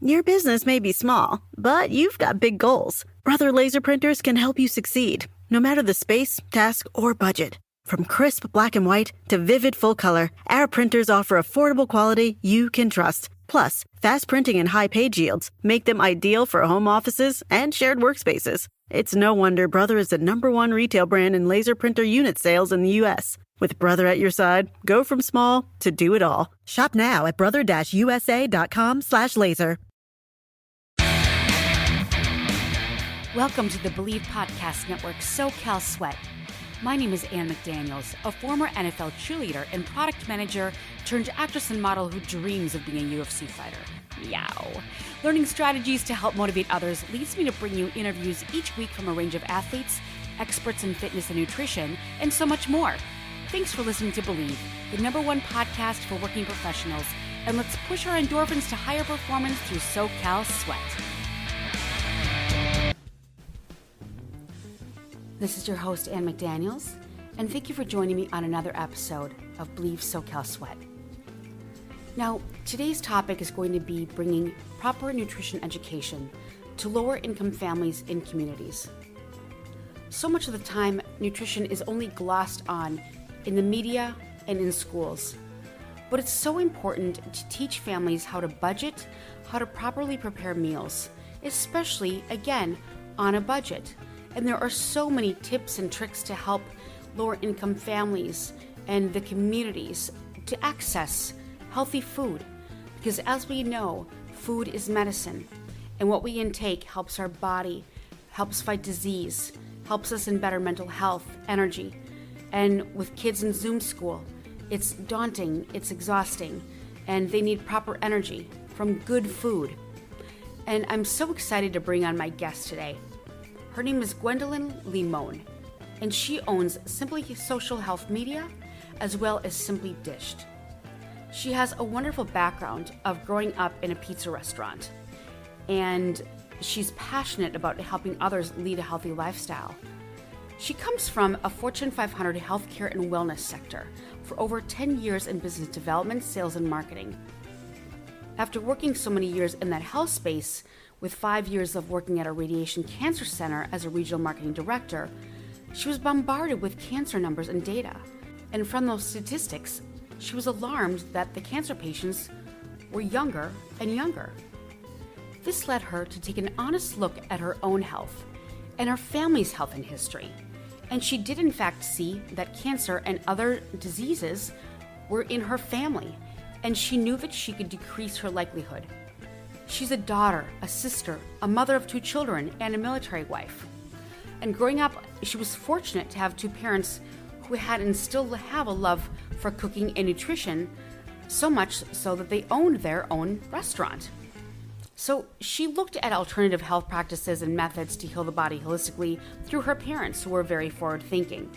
Your business may be small, but you've got big goals. Brother Laser Printers can help you succeed, no matter the space, task, or budget. From crisp black and white to vivid full color, our printers offer affordable quality you can trust. Plus, fast printing and high page yields make them ideal for home offices and shared workspaces. It's no wonder Brother is the #1 retail brand in laser printer unit sales in the U.S. With Brother at your side, go from small to do it all. Shop now at brother-usa.com/laser. Welcome to the Believe Podcast Network SoCal Sweat. My name is Ann McDaniels, a former NFL cheerleader and product manager turned actress and model who dreams of being a UFC fighter. Meow. Learning strategies to help motivate others leads me to bring you interviews each week from a range of athletes, experts in fitness and nutrition, and so much more. Thanks for listening to Believe, the #1 podcast for working professionals, and let's push our endorphins to higher performance through SoCal Sweat. This is your host, Ann McDaniels, and thank you for joining me on another episode of Believe SoCal Sweat. Now, today's topic is going to be bringing proper nutrition education to lower-income families in communities. So much of the time, nutrition is only glossed on in the media and in schools. But it's so important to teach families how to budget, how to properly prepare meals, especially, again, on a budget. And there are so many tips and tricks to help lower income families and the communities to access healthy food. Because as we know, food is medicine. And what we intake helps our body, helps fight disease, helps us in better mental health, energy. And with kids in Zoom school, it's daunting, it's exhausting, and they need proper energy from good food. And I'm so excited to bring on my guest today. Her name is Gwendolyn Limon, and she owns SimpliSocialMedia as well as Simplidished. She has a wonderful background of growing up in a pizza restaurant, and she's passionate about helping others lead a healthy lifestyle. She comes from a Fortune 500 healthcare and wellness sector for over 10 years in business development, sales, and marketing. After working so many years in that health space, with 5 years of working at a radiation cancer center as a regional marketing director, she was bombarded with cancer numbers and data. And from those statistics, she was alarmed that the cancer patients were younger and younger. This led her to take an honest look at her own health and her family's health and history. And she did in fact see that cancer and other diseases were in her family, and she knew that she could decrease her likelihood. She's a daughter, a sister, a mother of 2 children, and a military wife. And growing up, she was fortunate to have 2 parents who had and still have a love for cooking and nutrition, so much so that they owned their own restaurant. So she looked at alternative health practices and methods to heal the body holistically through her parents, who were very forward-thinking.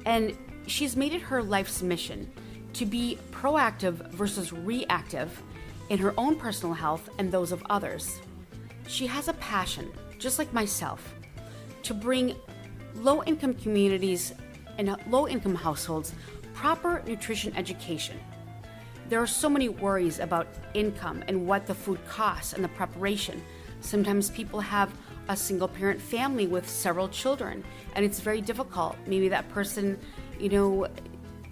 And she's made it her life's mission to be proactive versus reactive in her own personal health and those of others. She has a passion, just like myself, to bring low-income communities and low-income households proper nutrition education. There are so many worries about income and what the food costs and the preparation. Sometimes people have a single-parent family with several children, and it's very difficult. Maybe that person,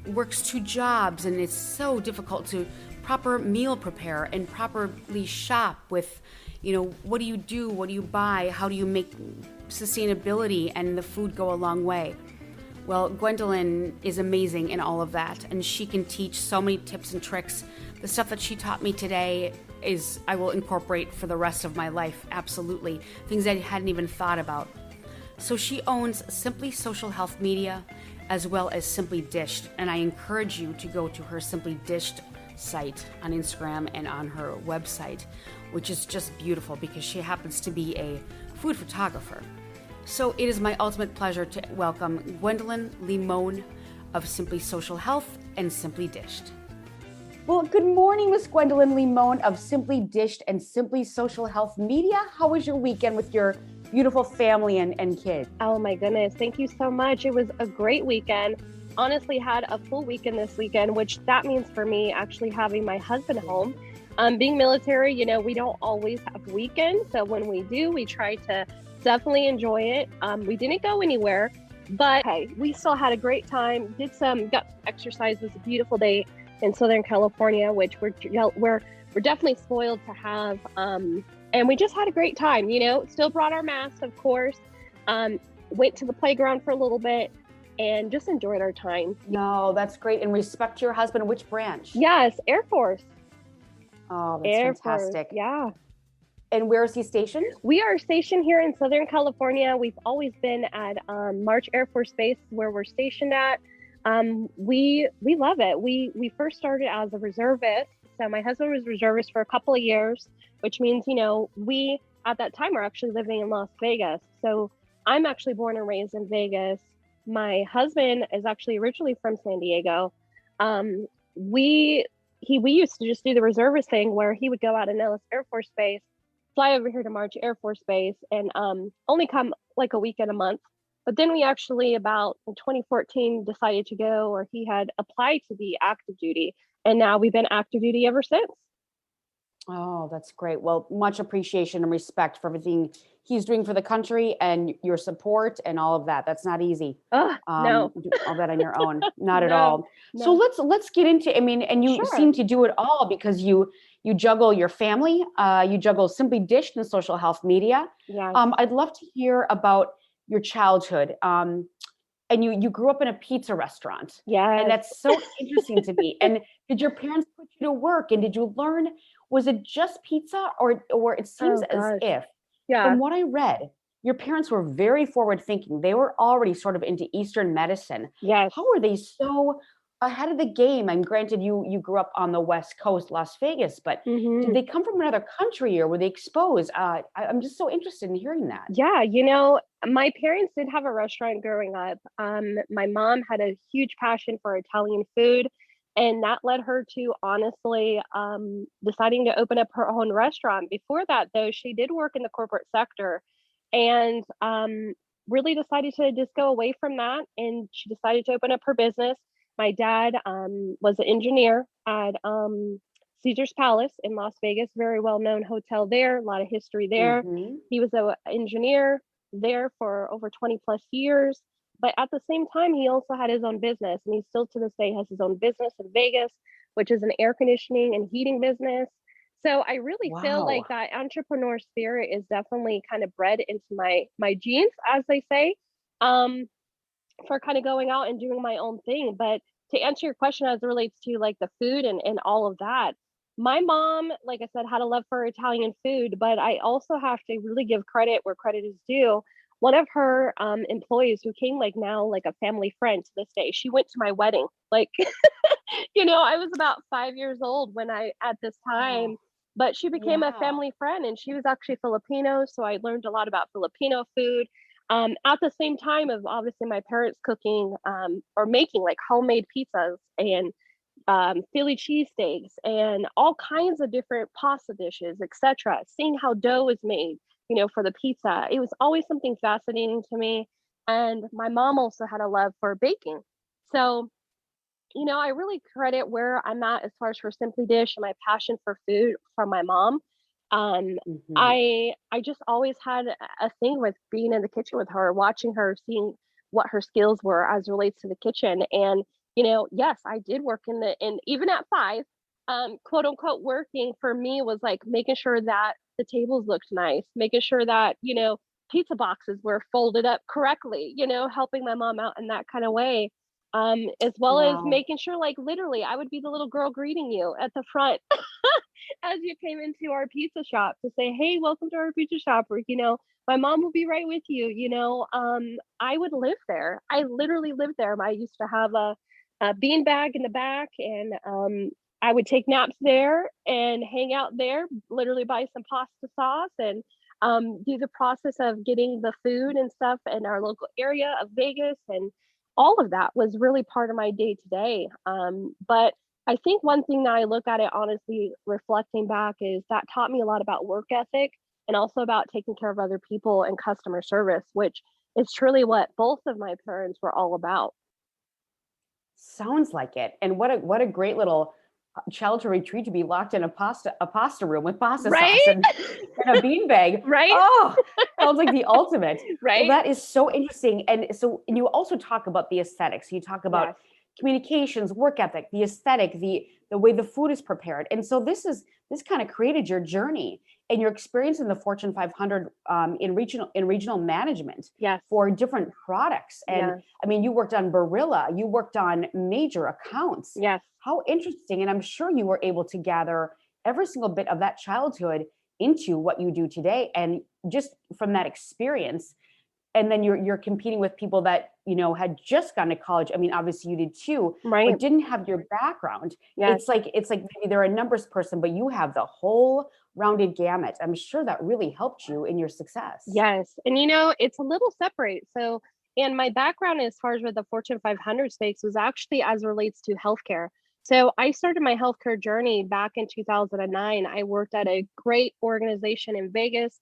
works 2 jobs, and it's so difficult to proper meal prepare and properly shop with, what do you do, what do you buy, how do you make sustainability and the food go a long way. Well, Gwendolyn is amazing in all of that, and she can teach so many tips and tricks. The stuff that she taught me today I will incorporate for the rest of my life, absolutely. Things I hadn't even thought about. So she owns SimpliSocialMedia as well as Simplidished, and I encourage you to go to her Simplidished site on Instagram and on her website, which is just beautiful because she happens to be a food photographer. So it is my ultimate pleasure to welcome Gwendolyn Limon of Simply Social Health and Simplidished. Well, good morning, Miss Gwendolyn Limon of Simplidished and Simply Social Health Media. How was your weekend with your beautiful family and kids? Oh my goodness, thank you so much. It was a great weekend. Honestly, had a full weekend this weekend, which that means for me actually having my husband home. Being military, we don't always have weekends. So when we do, we try to definitely enjoy it. We didn't go anywhere, but hey, we still had a great time. Got exercise. It was a beautiful day in Southern California, which we're definitely spoiled to have. And we just had a great time, still brought our masks, of course. Went to the playground for a little bit and just enjoyed our time. No, that's great. And respect your husband. Which branch? Yes, Air Force. Oh, that's Air fantastic. Force, yeah. And where is he stationed? We are stationed here in Southern California. We've always been at March Air Force Base, where we're stationed at. We love it. We first started as a reservist. So my husband was reservist for a couple of years, which means, we at that time were actually living in Las Vegas. So I'm actually born and raised in Vegas. My husband is actually originally from San Diego. We used to just do the reservist thing where he would go out in Nellis Air Force Base, fly over here to March Air Force Base, and only come like a weekend a month. But then we actually, about in 2014, decided to go, or he had applied to be active duty, and now we've been active duty ever since. Oh, that's great. Well, much appreciation and respect for everything he's doing for the country and your support and all of that. That's not easy. No. Do all that on your own, not at No, all. no. So let's get into, and you Sure. seem to do it all because you juggle your family, you juggle Simplidished and social health media. Yes. I'd love to hear about your childhood. And you grew up in a pizza restaurant. Yes. And that's so interesting to me. And did your parents put you to work? And did you learn, was it just pizza or it seems as if, from what I read, your parents were very forward thinking. They were already sort of into Eastern medicine. Yes. How were they so ahead of the game? And granted, you grew up on the West Coast, Las Vegas, but did they come from another country or were they exposed? I'm just so interested in hearing that. Yeah, my parents did have a restaurant growing up. My mom had a huge passion for Italian food, and that led her to honestly deciding to open up her own restaurant. Before that, though, she did work in the corporate sector and really decided to just go away from that. And she decided to open up her business. My dad was an engineer at Caesar's Palace in Las Vegas, very well-known hotel there, a lot of history there. Mm-hmm. He was an engineer there for over 20 plus years. But at the same time, he also had his own business, and he still to this day has his own business in Vegas, which is an air conditioning and heating business. So I really feel like that entrepreneur spirit is definitely kind of bred into my genes, as they say, for kind of going out and doing my own thing. But to answer your question as it relates to like the food and all of that, my mom, like I said, had a love for Italian food, but I also have to really give credit where credit is due. One of her employees who came like a family friend to this day, she went to my wedding. Like, I was about 5 years old at this time, but she became a family friend, and she was actually Filipino. So I learned a lot about Filipino food. At the same time of obviously my parents cooking or making like homemade pizzas and Philly cheesesteaks and all kinds of different pasta dishes, etc. Seeing how dough is made, for the pizza. It was always something fascinating to me. And my mom also had a love for baking. So, I really credit where I'm at as far as for Simplidished and my passion for food from my mom. I just always had a thing with being in the kitchen with her, watching her, seeing what her skills were as relates to the kitchen. And, yes, I did work and even at 5, quote unquote, working for me was like making sure that the tables looked nice, making sure that, pizza boxes were folded up correctly, helping my mom out in that kind of way. As well as making sure, like, literally, I would be the little girl greeting you at the front as you came into our pizza shop to say, hey, welcome to our pizza shop. Or, my mom will be right with you. I would live there. I literally lived there. I used to have a bean bag in the back, and I would take naps there and hang out there, literally buy some pasta sauce and do the process of getting the food and stuff in our local area of Vegas. And all of that was really part of my day to day. But I think one thing that I look at it, honestly, reflecting back, is that taught me a lot about work ethic and also about taking care of other people and customer service, which is truly what both of my parents were all about. Sounds like it. And what a great little child to retreat to be locked in a pasta room with pasta Right? sauce and a beanbag. Right? Oh, sounds like the ultimate. Right? Well, that is so interesting. And you also talk about the aesthetics. You talk about Yes. communications, work ethic, the aesthetic, the way the food is prepared. And so this kind of created your journey and your experience in the Fortune 500 in regional management Yes. for different products. And Yes. I mean, you worked on Barilla, you worked on major accounts. Yes. How interesting. And I'm sure you were able to gather every single bit of that childhood into what you do today. And just from that experience, and then you're competing with people that, had just gone to college. I mean, obviously you did too, Right. but didn't have your background. Yes. It's like maybe they're a numbers person, but you have the whole rounded gamut. I'm sure that really helped you in your success. Yes. And it's a little separate. So, and my background as far as with the Fortune 500 space was actually as relates to healthcare. So I started my healthcare journey back in 2009. I worked at a great organization in Vegas,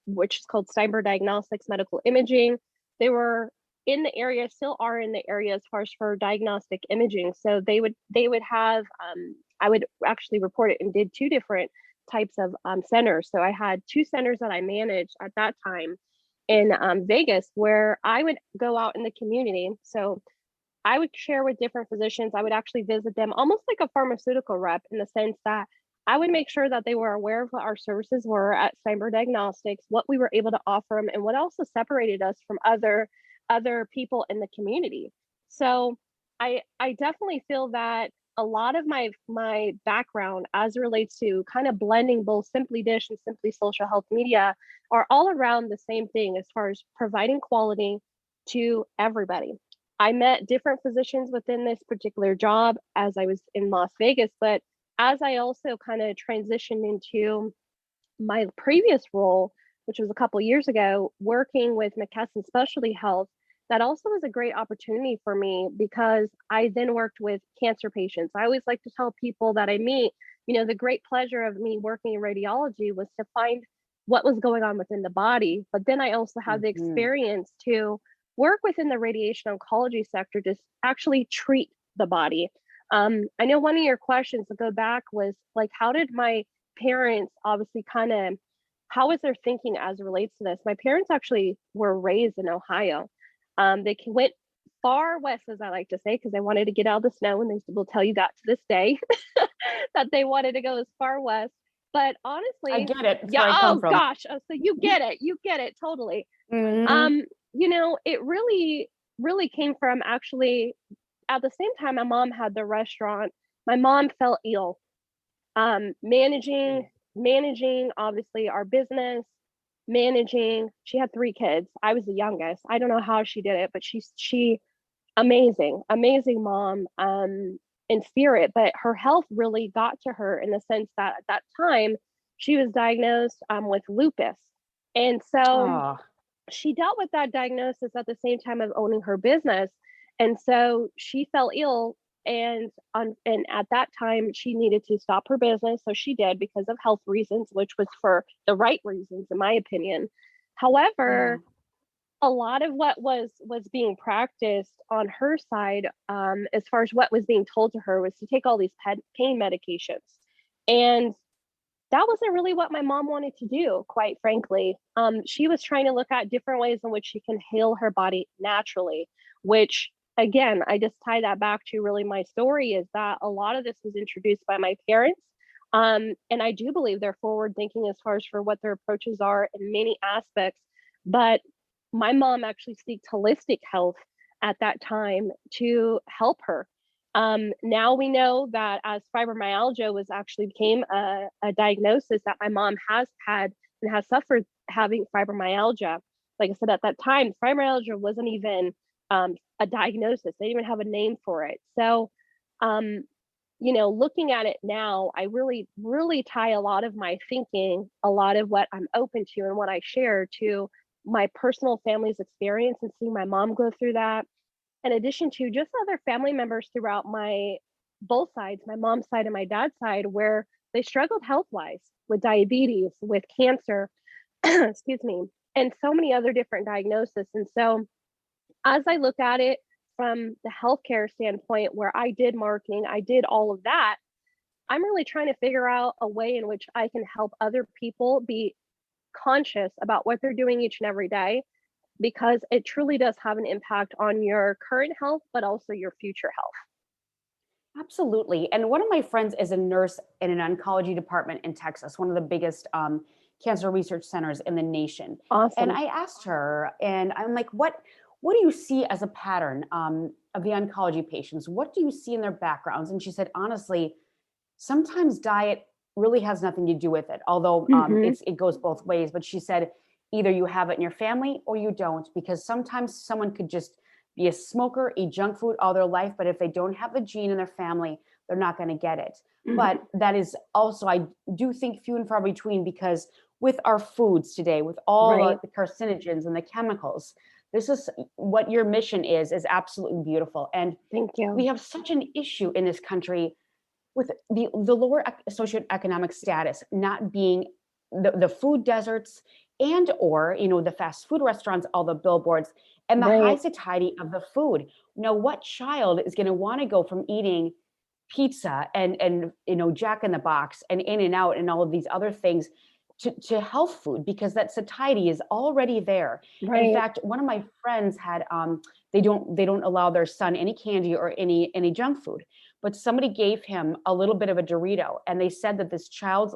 which is called Cyber Diagnostics Medical Imaging. They were in the area, still are in the area as far as for diagnostic imaging. So they would have, I would actually report it and did two different types of centers. So I had two centers that I managed at that time in Vegas, where I would go out in the community. So I would share with different physicians. I would actually visit them almost like a pharmaceutical rep, in the sense that I would make sure that they were aware of what our services were at Cyber Diagnostics, what we were able to offer them, and what also separated us from other people in the community. So I definitely feel that a lot of my background as it relates to kind of blending both Simplidished and Simply Social Health Media are all around the same thing as far as providing quality to everybody. I met different physicians within this particular job as I was in Las Vegas, but as I also kind of transitioned into my previous role, which was a couple years ago, working with McKesson Specialty Health, that also was a great opportunity for me, because I then worked with cancer patients. I always like to tell people that I meet, the great pleasure of me working in radiology was to find what was going on within the body. But then I also had the experience to work within the radiation oncology sector to actually treat the body. I know one of your questions to go back was like, how did my parents obviously how was their thinking as it relates to this? My parents actually were raised in Ohio. They went far west, as I like to say, because they wanted to get out of the snow, and they will tell you that to this day, that they wanted to go as far west. But honestly, I get it. That's yeah. where I come Oh from. gosh, so you get it totally. Mm-hmm. It really came from, actually, at the same time my mom had the restaurant, my mom fell ill, managing obviously our business, she had 3 kids. I was the youngest. I don't know how she did it, but she amazing mom in spirit, but her health really got to her, in the sense that at that time she was diagnosed with lupus. And so she dealt with that diagnosis at the same time of owning her business. And so she fell ill, and at that time she needed to stop her business. So she did, because of health reasons, which was for the right reasons, in my opinion. However, a lot of what was being practiced on her side, as far as what was being told to her, was to take all these pain medications. And that wasn't really what my mom wanted to do, quite frankly. She was trying to look at different ways in which she can heal her body naturally, which, again, I just tie that back to really my story, is that a lot of this was introduced by my parents. And I do believe they're forward thinking as far as for what their approaches are in many aspects. But my mom actually sought holistic health at that time to help her. Now we know that as fibromyalgia became a diagnosis, that my mom has had and has suffered having fibromyalgia. Like I said, at that time, fibromyalgia wasn't even a diagnosis. They didn't even have a name for it. So, looking at it now, I really, really tie a lot of my thinking, a lot of what I'm open to and what I share, to my personal family's experience and seeing my mom go through that. In addition to just other family members throughout both sides, my mom's side and my dad's side, where they struggled health-wise with diabetes, with cancer, excuse me, and so many other different diagnoses. And so as I look at it from the healthcare standpoint, where I did marketing, I did all of that, I'm really trying to figure out a way in which I can help other people be conscious about what they're doing each and every day, because it truly does have an impact on your current health, but also your future health. Absolutely. And one of my friends is a nurse in an oncology department in Texas, one of the biggest cancer research centers in the nation. Awesome. And I asked her, and I'm like, what do you see as a pattern of the oncology patients? What do you see in their backgrounds? And she said, honestly, sometimes diet really has nothing to do with it, although it goes both ways. But she said, either you have it in your family or you don't, because sometimes someone could just be a smoker, eat junk food all their life, but if they don't have the gene in their family, they're not going to get it. But that is also, I do think, few and far between, because with our foods today, with all the carcinogens and the chemicals, this is what your mission is absolutely beautiful. And thank you. We have such an issue in this country with the lower socioeconomic status not being the food deserts and or the fast food restaurants, all the billboards, and the high satiety of the food. Now, what child is going to want to go from eating pizza and Jack in the Box and In-N-Out and all of these other things to health food, because that satiety is already there. In fact, one of my friends had they don't allow their son any candy or any junk food, but somebody gave him a little bit of a Dorito, and they said that this child's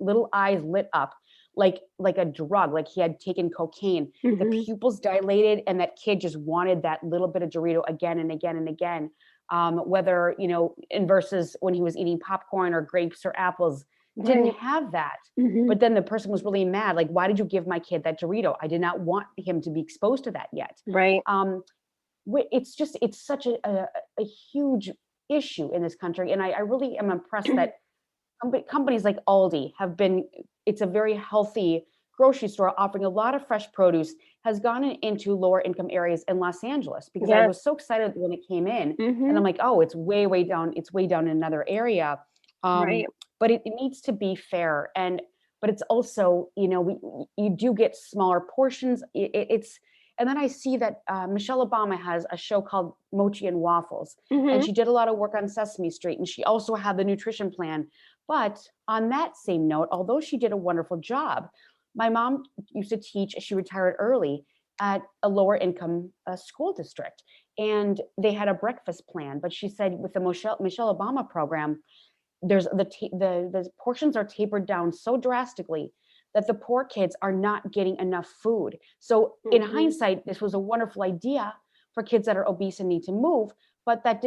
little eyes lit up like a drug, like he had taken cocaine. The pupils dilated, and that kid just wanted that little bit of Dorito again and again and again. Whether in versus when he was eating popcorn or grapes or apples, didn't have that. But then the person was really mad, like, why did you give my kid that Dorito? I did not want him to be exposed to that yet. It's such a huge issue in this country, and I really am impressed that companies like Aldi have been, it's a very healthy grocery store offering a lot of fresh produce, has gone into lower income areas in Los Angeles, because I was so excited when it came in, and I'm like, oh, it's way down in another area. But it needs to be fair, but it's also, you do get smaller portions. And then I see that Michelle Obama has a show called Mochi and Waffles, and she did a lot of work on Sesame Street, and she also had the nutrition plan. But on that same note, although she did a wonderful job, my mom used to teach, she retired early, at a lower income school district, and they had a breakfast plan. But she said with the Michelle Obama program, there's the portions are tapered down so drastically that the poor kids are not getting enough food. So in hindsight, this was a wonderful idea for kids that are obese and need to move, but that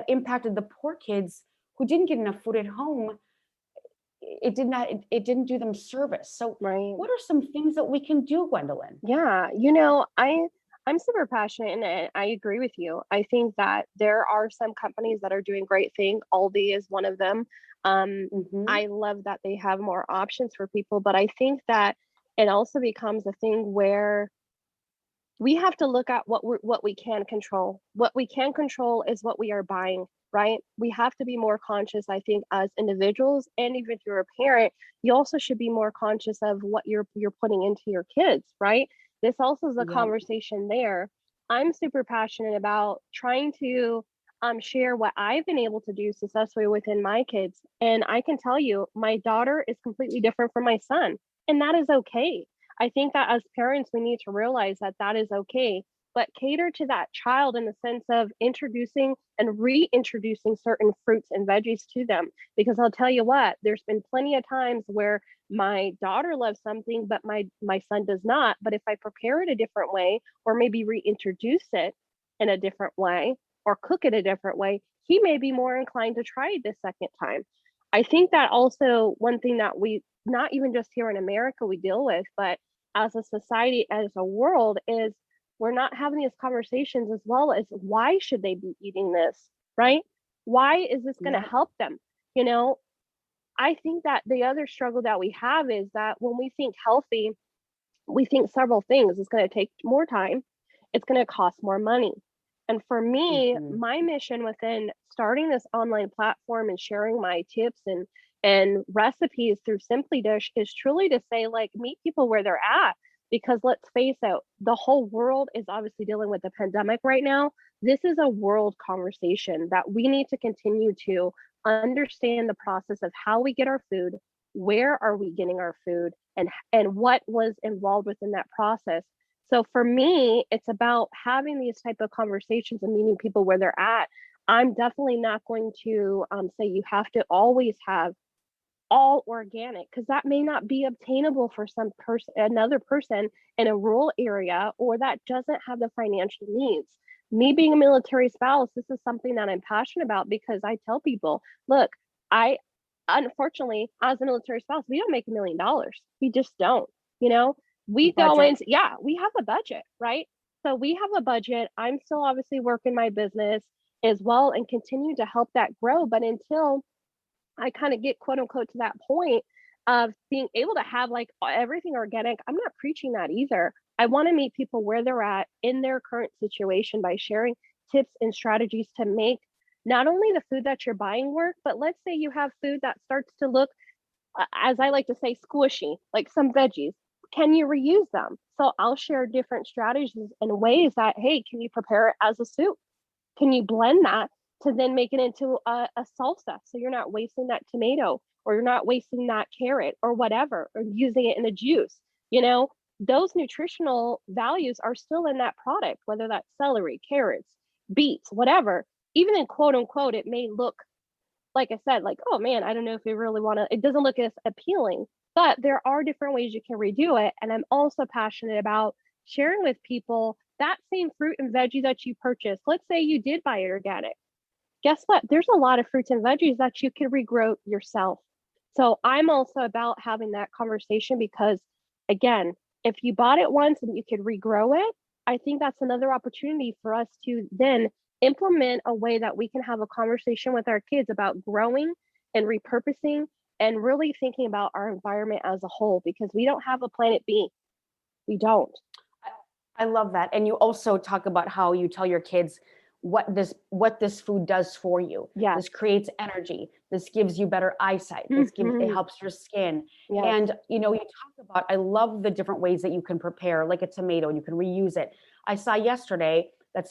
impacted the poor kids who didn't get enough food at home. It didn't do them service. So what are some things that we can do, Gwendolyn? Yeah, I'm super passionate, and I agree with you. I think that there are some companies that are doing great things. Aldi is one of them. I love that they have more options for people, but I think that it also becomes a thing where we have to look at what we can control. What we can control is what we are buying, right? We have to be more conscious, I think, as individuals, and even if you're a parent, you also should be more conscious of what you're putting into your kids, right? This also is a conversation there. I'm super passionate about trying to share what I've been able to do successfully within my kids. And I can tell you, my daughter is completely different from my son, and that is okay. I think that as parents, we need to realize that that is okay, but cater to that child in the sense of introducing and reintroducing certain fruits and veggies to them. Because I'll tell you what, there's been plenty of times where my daughter loves something, but my son does not. But if I prepare it a different way, or maybe reintroduce it in a different way, or cook it a different way, he may be more inclined to try it the second time. I think that also one thing that we, not even just here in America, we deal with, but as a society, as a world, is we're not having these conversations as well as why should they be eating this, right? Why is this going to help them? I think that the other struggle that we have is that when we think healthy, we think several things. It's going to take more time. It's going to cost more money. And for me, my mission within starting this online platform and sharing my tips and recipes through Simplidished is truly to say, like, meet people where they're at. Because let's face it, the whole world is obviously dealing with the pandemic right now. This is a world conversation that we need to continue to understand the process of how we get our food, where are we getting our food, and what was involved within that process. So for me, it's about having these type of conversations and meeting people where they're at. I'm definitely not going to say you have to always have all organic, because that may not be obtainable for another person in a rural area, or that doesn't have the financial needs. Me being a military spouse, this is something that I'm passionate about, because I tell people, look, I unfortunately, as a military spouse, we don't make $1 million. We just don't, we go into, we have a budget, right? So we have a budget. I'm still obviously working my business as well and continue to help that grow. But until I kind of get quote unquote to that point of being able to have like everything organic, I'm not preaching that either. I want to meet people where they're at in their current situation by sharing tips and strategies to make not only the food that you're buying work, but let's say you have food that starts to look, as I like to say, squishy, like some veggies. Can you reuse them? So I'll share different strategies and ways that, hey, can you prepare it as a soup? Can you blend that to then make it into a salsa? So you're not wasting that tomato, or you're not wasting that carrot or whatever, or using it in a juice. Those nutritional values are still in that product, whether that's celery, carrots, beets, whatever. Even in quote unquote, it may look, like I said, like, oh man, I don't know if you really want to, it doesn't look as appealing, but there are different ways you can redo it. And I'm also passionate about sharing with people that same fruit and veggie that you purchased. Let's say you did buy it organic. Guess what? There's a lot of fruits and veggies that you could regrow yourself. So I'm also about having that conversation, because again, if you bought it once and you could regrow it, I think that's another opportunity for us to then implement a way that we can have a conversation with our kids about growing and repurposing and really thinking about our environment as a whole, because we don't have a planet B. We don't. I love that. And you also talk about how you tell your kids what this food does for you. Yes. This creates energy. This gives you better eyesight. It helps your skin. Yes. And you talk about, I love the different ways that you can prepare, like a tomato, and you can reuse it. I saw yesterday that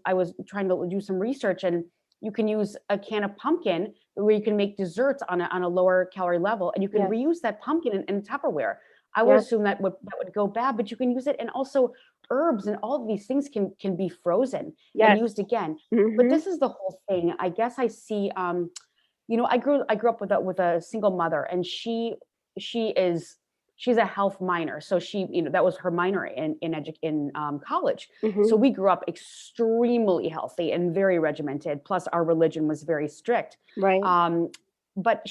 I was trying to do some research, and you can use a can of pumpkin where you can make desserts on a lower calorie level, and you can reuse that pumpkin in Tupperware. I would assume that would go bad, but you can use it. And also herbs and all of these things can be frozen and used again. But this is the whole thing. I guess I see, I grew up with a single mother, and she's a health minor. So she, that was her minor in college. So we grew up extremely healthy and very regimented. Plus our religion was very strict. Right. But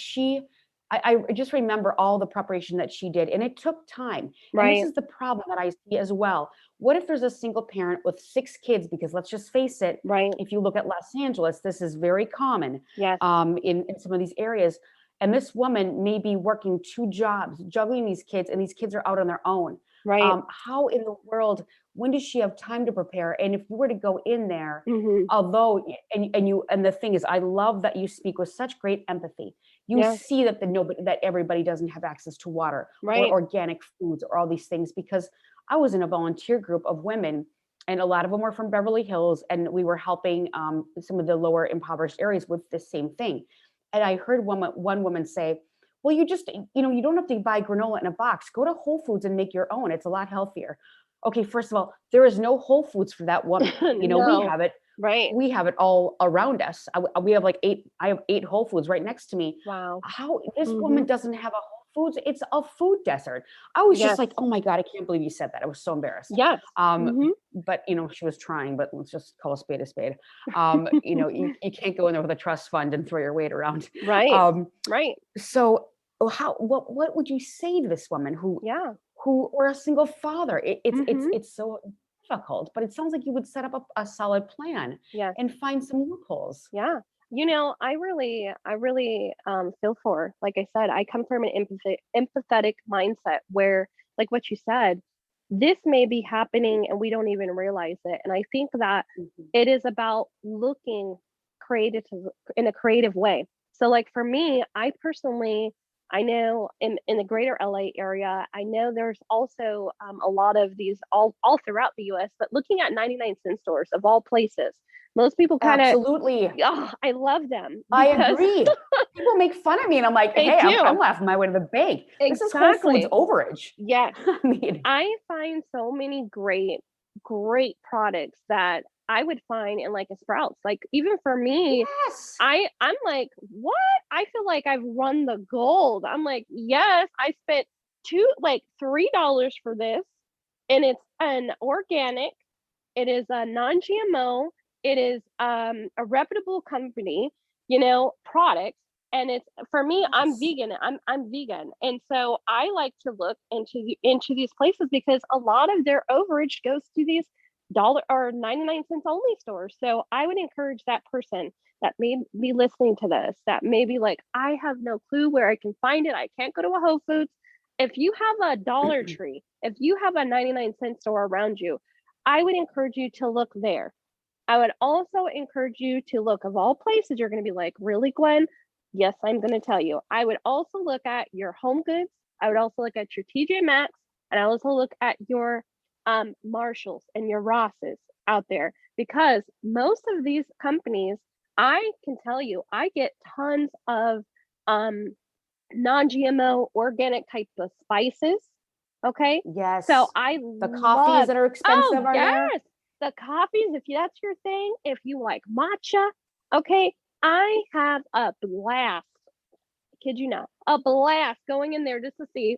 I just remember all the preparation that she did, and it took time. Right. And this is the problem that I see as well. What if there's a single parent with 6 kids? Because let's just face it, if you look at Los Angeles, this is very common. Yes. In some of these areas. And this woman may be working 2 jobs, juggling these kids, and these kids are out on their own. Right. How in the world, when does she have time to prepare? And if you were to go in there, although, and the thing is, I love that you speak with such great empathy. You see that that everybody doesn't have access to water or organic foods or all these things, because I was in a volunteer group of women, and a lot of them were from Beverly Hills, and we were helping some of the lower impoverished areas with the same thing. And I heard one woman say, well, you just, you don't have to buy granola in a box. Go to Whole Foods and make your own. It's a lot healthier. Okay, first of all, there is no Whole Foods for that woman. No. We have it. Right. We have it all around us. We have like 8. I have 8 Whole Foods right next to me. Wow. How this woman doesn't have a Whole Foods? It's a food desert. I was just like, oh my God, I can't believe you said that. I was so embarrassed. Yes. But she was trying. But let's just call a spade a spade. You can't go in there with a trust fund and throw your weight around. Right. Right. So what would you say to this woman who or a single father? It's so difficult, but it sounds like you would set up a solid plan and find some loopholes. Yeah. I really feel for, like I said, I come from an empathetic mindset where, like what you said, this may be happening and we don't even realize it. And I think that it is about looking creative in a creative way. So like for me, I know in the greater LA area, I know there's also a lot of these all throughout the US, but looking at 99-cent stores of all places, Most people kind of, absolutely. oh, I love them. I agree. People make fun of me and I'm like, hey, I'm laughing my way to the bank. Exactly. This is Whole Foods overage. Yes. I mean, I find so many great products that I would find in like a Sprouts. Like even for me, yes. I'm like, what? I feel like I've run the gold. I'm like, yes, I spent $3 for this, and it's an organic. It is a non-GMO. It is a reputable company, product. And it's for me, yes. I'm vegan. I'm vegan. And so I like to look into these places because a lot of their overage goes to these dollar or 99 cents only stores. So I would encourage that person that may be listening to this, that may be like, I have no clue where I can find it. I can't go to a Whole Foods. If you have a Dollar Tree, if you have a 99-cent store around you, I would encourage you to look there. I would also encourage you to look, of all places, you're going to be like, really, Gwen? Yes, I'm going to tell you. I would also look at your Home Goods. I would also look at your TJ Maxx, and I also look at your Marshalls and your Rosses out there, because most of these companies, I can tell you, I get tons of non-GMO organic type of spices. Okay. Yes. So the coffees that are expensive are there. The coffees, if that's your thing, if you like matcha, okay, I have a blast. Kid you not, a blast going in there just to see,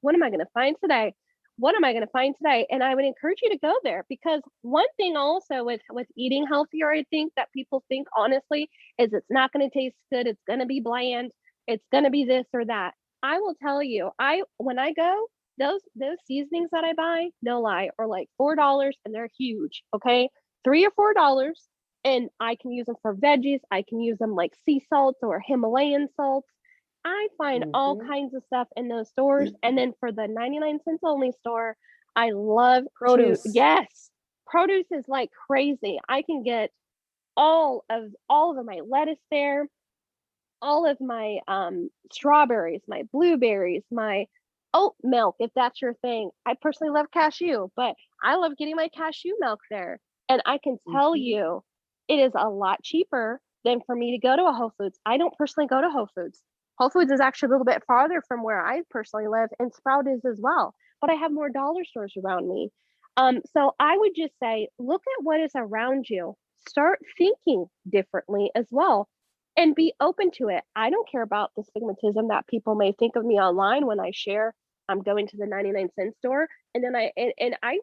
what am I going to find today? What am I going to find today? And I would encourage you to go there, because one thing also with eating healthier, I think that people think honestly is it's not going to taste good. It's going to be bland. It's going to be this or that. I will tell you, when I go, those seasonings that I buy, no lie, are like $4 and they're huge. Okay. $3 or $4. And I can use them for veggies. I can use them like sea salts or Himalayan salts. I find all kinds of stuff in those stores. And then for the 99 cents only store, I love produce. Yes. Produce is like crazy. I can get all of my lettuce there, all of my strawberries, my blueberries, my oat milk, if that's your thing. I personally love cashew, but I love getting my cashew milk there. And I can tell you, it is a lot cheaper than for me to go to a Whole Foods. I don't personally go to Whole Foods. Whole Foods is actually a little bit farther from where I personally live, and Sprout is as well. But I have more dollar stores around me. So I would just say, look at what is around you. Start thinking differently as well, and be open to it. I don't care about the stigmatism that people may think of me online when I share I'm going to the 99-cent store. And then I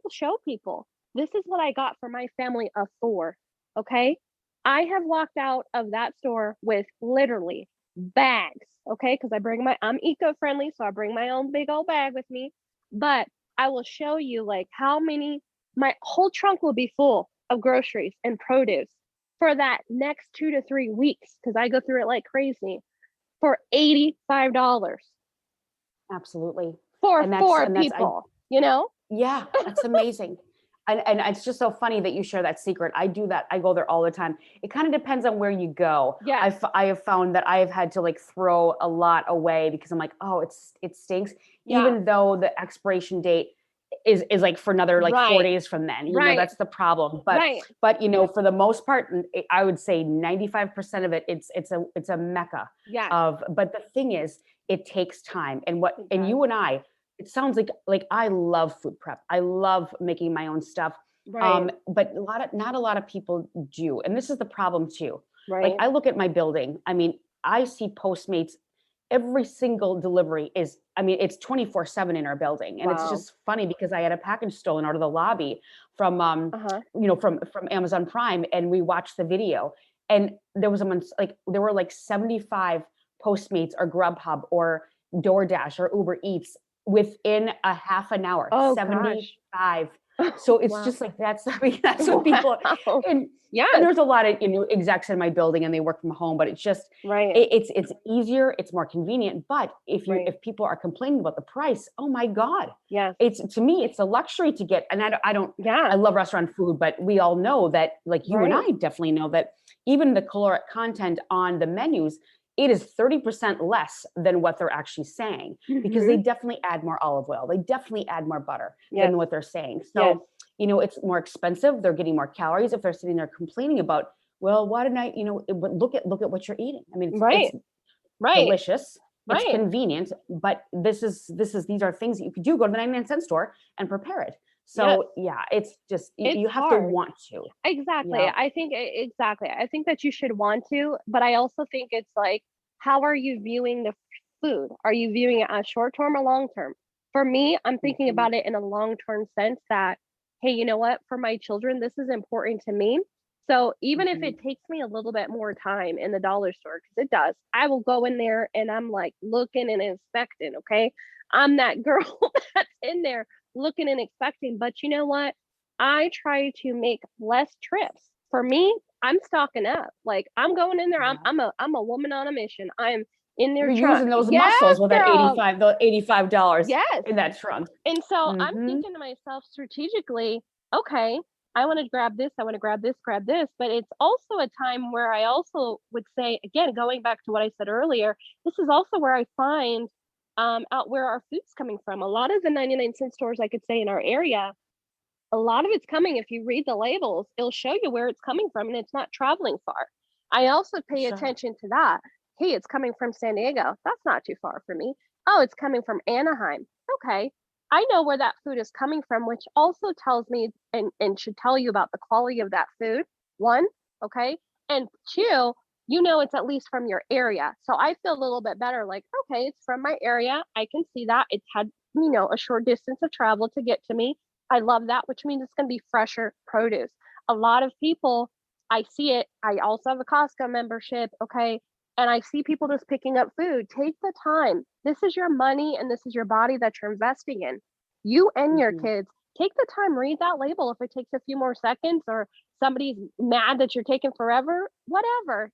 will show people, this is what I got for my family of 4. Okay. I have walked out of that store with literally bags. Okay. Cause I'm eco-friendly. So I bring my own big old bag with me, but I will show you like my whole trunk will be full of groceries and produce for that next 2 to 3 weeks. Cause I go through it like crazy for $85. Absolutely. For 4 people, Yeah, that's amazing. And it's just so funny that you share that secret. I do that. I go there all the time. It kind of depends on where you go. Yeah. I have found that I have had to like throw a lot away because I'm like, oh, it stinks. Yeah. Even though the expiration date is like for another like 4 days from then, you know, that's the problem. But, but, for the most part, I would say 95% of it, it's a mecca of, but the thing is, it takes time. And and you and I, it sounds like I love food prep. I love making my own stuff. Right. But not a lot of people do. And this is the problem too. Right. Like I look at my building. I mean, I see Postmates, every single delivery it's 24/7 in our building. And it's just funny because I had a package stolen out of the lobby from, from Amazon Prime, and we watched the video, and there was there were like 75 Postmates or Grubhub or DoorDash or Uber Eats within a half an hour. 75. So it's just like that's what people and there's a lot of execs in my building and they work from home, but it's just it's easier, it's more convenient. But if people are complaining about the price, oh my God. Yeah. To me, it's a luxury to get, and I love restaurant food, but we all know that, like you and I definitely know that even the caloric content on the menus, it is 30% less than what they're actually saying, because they definitely add more olive oil. They definitely add more butter than what they're saying. So it's more expensive. They're getting more calories. If they're sitting there complaining about, well, why didn't I, look at what you're eating. I mean, it's delicious. It's convenient, but these are things that you could do. Go to the 99-cent store and prepare it. So it's just, you have to want to. Exactly. Yeah. I think that you should want to, but I also think it's like, how are you viewing the food? Are you viewing it as short-term or long-term? For me, I'm thinking about it in a long-term sense that, hey, you know what, for my children, this is important to me. So even if it takes me a little bit more time in the dollar store, because it does, I will go in there and I'm like looking and inspecting. Okay. I'm that girl that's in there looking and expecting. But you know what? I try to make less trips. For me, I'm stocking up. Like I'm going in there. I'm a woman on a mission. I'm in there using those muscles with that $85 in that trunk. And so I'm thinking to myself strategically, okay, I want to grab this, grab this. But it's also a time where I also would say, again, going back to what I said earlier, this is also where I find out where our food's coming from. A lot of the 99-cent stores, I could say, in our area, a lot of it's coming. If you read the labels, it'll show you where it's coming from, and it's not traveling far. I also pay attention to that. Hey, it's coming from San Diego. That's not too far from me. Oh, it's coming from Anaheim. Okay. I know where that food is coming from, which also tells me and should tell you about the quality of that food. One, okay. And two, it's at least from your area. So I feel a little bit better, like, okay, it's from my area. I can see that it's had, a short distance of travel to get to me. I love that, which means it's going to be fresher produce. A lot of people, I see it. I also have a Costco membership. Okay. And I see people just picking up food. Take the time. This is your money and this is your body that you're investing in. You and your kids, take the time, read that label. If it takes a few more seconds or somebody's mad that you're taking forever, whatever,